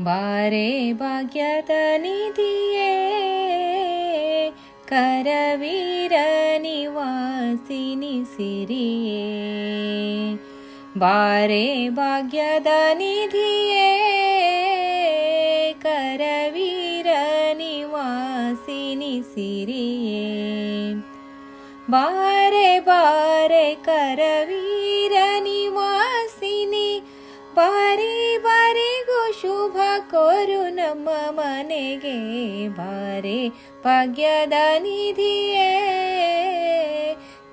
ಬಾರೆ ಭಾಗ್ಯದ ನಿಧಿಯೇ ಕರವೀರ ನಿವಾಸಿನಿ ಸಿರಿಯೇ. ಬಾರೆ ಭಾಗ್ಯದ ನಿಧಿಯೇ ಕರವೀರ ನಿವಾಸಿನಿ ಸಿರಿಯೇ. ಬಾರೆ ಬಾರೆ ಕರವೀರ ನಿವಾಸಿನಿ, ಬಾರಿ ಬಾರಿಗೂ ಶುಭ ಕೋರು ನಮ್ಮ ಮನೆಗೆ. ಬಾರೆ ಭಾಗ್ಯದ ನಿಧಿಯೇ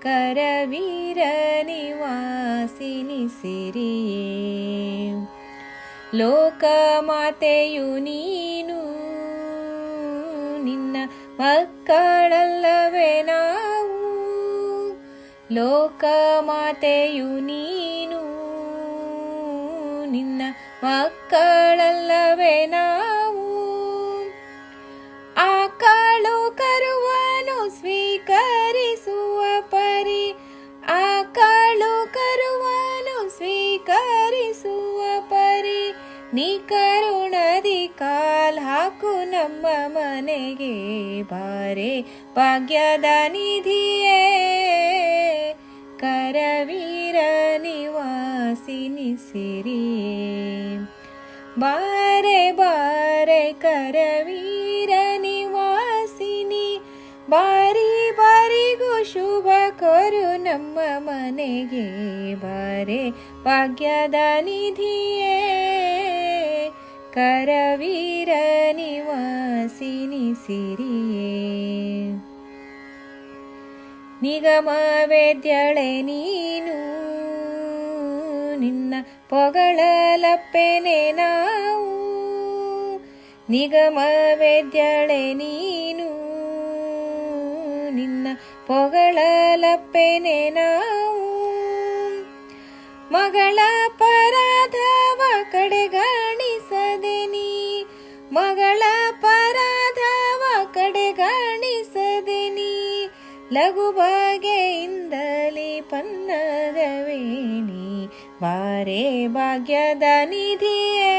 ಕರವೀರ ನಿವಾಸಿನಿ ಸಿರಿಯೇ. ಲೋಕ ಮಾತೆಯು ನೀನು, ನಿನ್ನ ಮಕ್ಕಳಲ್ಲವೇ ನಾವು. ಲೋಕ ಮಾತೆಯು ನೀನು, ನಿನ್ನ ಮಕ್ಕಳಲ್ಲವೇ ನಾವು. ಆಕಳು ಕರುವನ್ನು ಸ್ವೀಕರಿಸುವ ಪರಿ, ಆಕಳು ಕರುವನ್ನು ಸ್ವೀಕರಿಸುವ ಪರಿ, ನೀ ಕರುಣದಿ ಕಾಲ್ ಹಾಕು ನಮ್ಮ ಮನೆಗೆ. ಬಾರೆ ಭಾಗ್ಯದ ನಿಧಿಯೇ ಕರವೀರ ನಿವಾಸಿನಿ ಸಿರಿಯೇ. ಬಾರೆ ಬಾರೆ ಕರವೀರ ನಿವಾಸಿನಿ, ಬಾರಿ ಬಾರಿಗೂ ಶುಭ ಕೋರು ನಮ್ಮ ಮನೆಗೆ. ಬಾರೆ ಭಾಗ್ಯದ ನಿಧಿಯೇ ಕರವೀರ ನಿವಾಸಿನಿ ಸಿರಿಯೇ. ನಿಗಮ ವೇದ್ಯಳೆ ನೀನು, ನಿನ್ನ ಪೊಗಳಲಪ್ಪೆನೆ ನಾವು. ನಿಗಮ ವೇದ್ಯಳೆ ನೀನು, ನಿನ್ನ ಪೊಗಳಲಪ್ಪೆನೆ ನಾವು. ಮಗಳ ಪರಾಧವ ಕಡೆಗಾಣಿಸದೆ ನೀ, ಮಗಳ ಪರಾಧವ ಕಡೆಗಾಣಿಸದೆ ನೀ, ಲಘು ಬಗೆಯಿಂದಲೇ ಪನ್ನಗವೇಣಿ. ಬಾರೆ ಭಾಗ್ಯದ ನಿಧಿಯೇ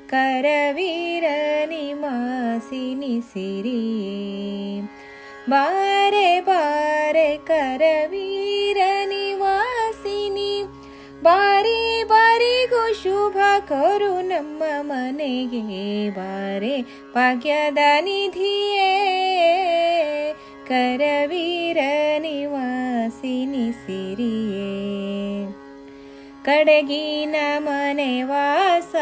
ಕರವೀರ ನಿವಾಸಿನಿ ಸಿರಿಯೇ. ಬಾರೆ ಬಾರೆ ಕರವೀರ ನಿವಾಸಿನಿ, ಬಾರಿ ಬಾರಿಗೂ ಶುಭ ಕೋರು ನಮ್ಮ ಮನೆಗೆ. ಬಾರೆ ಭಾಗ್ಯದ ನಿಧಿಯೇ ಕರವೀರ ನಿವಾಸಿನಿ ಸಿರಿಯೇ. ಕಡೆಗಿನ ಮನೆ ವಾಸ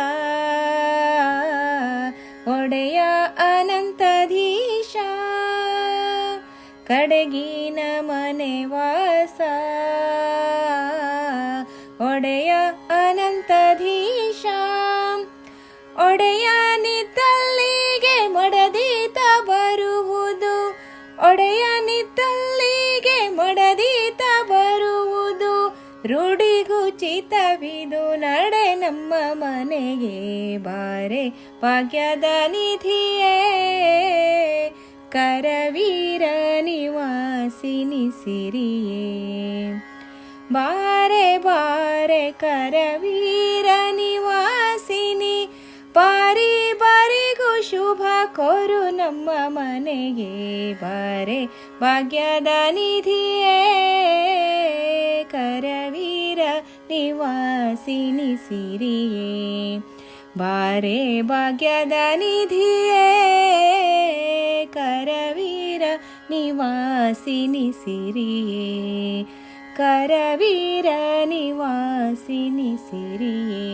ಒಡೆಯ ಅನಂತಧೀಶ, ಕಡೆಗಿನ ಮನೆ ವಾಸ ಒಡೆಯ ಅನಂತಧೀಶ. ಒಡೆಯ ನಿತ್ತಲ್ಲಿಗೆ ಮಡದೀತ ಬರುವುದು, ಒಡೆಯ ನಿತ್ತಲ್ಲಿಗೆ ಮಡದೀತ ಬರುವುದು, ರೂಢಿಗುಚಿತವಿದು ನಡೆ ನಮ್ಮ ಮನೆಗೆ. ಬಾರೆ ಭಾಗ್ಯದ ನಿಧಿಯೇ ಕರವೀರ ನಿವಾಸಿನಿ ಸಿರಿಯೇ. ಬಾರೆ ಬಾರೆ ಕರವೀರ ನಿವಾಸಿನಿ, ಬಾರಿ ಬಾರಿಗೂ ಶುಭ ಕೋರು ನಮ್ಮ ಮನೆಗೆ. ಬಾರೆ ಭಾಗ್ಯದ ನಿಧಿಯೇ ಕರವೀರ ನಿವಾಸಿನಿ ಸಿರಿಯೇ. ಬಾರೆ ಭಾಗ್ಯದ ನಿಧಿಯೇ ಕರವೀರ ನಿವಾಸಿನಿ ಸಿರಿಯೇ. ಕರವೀರ ನಿವಾಸಿನಿ ಸಿರಿಯೇ.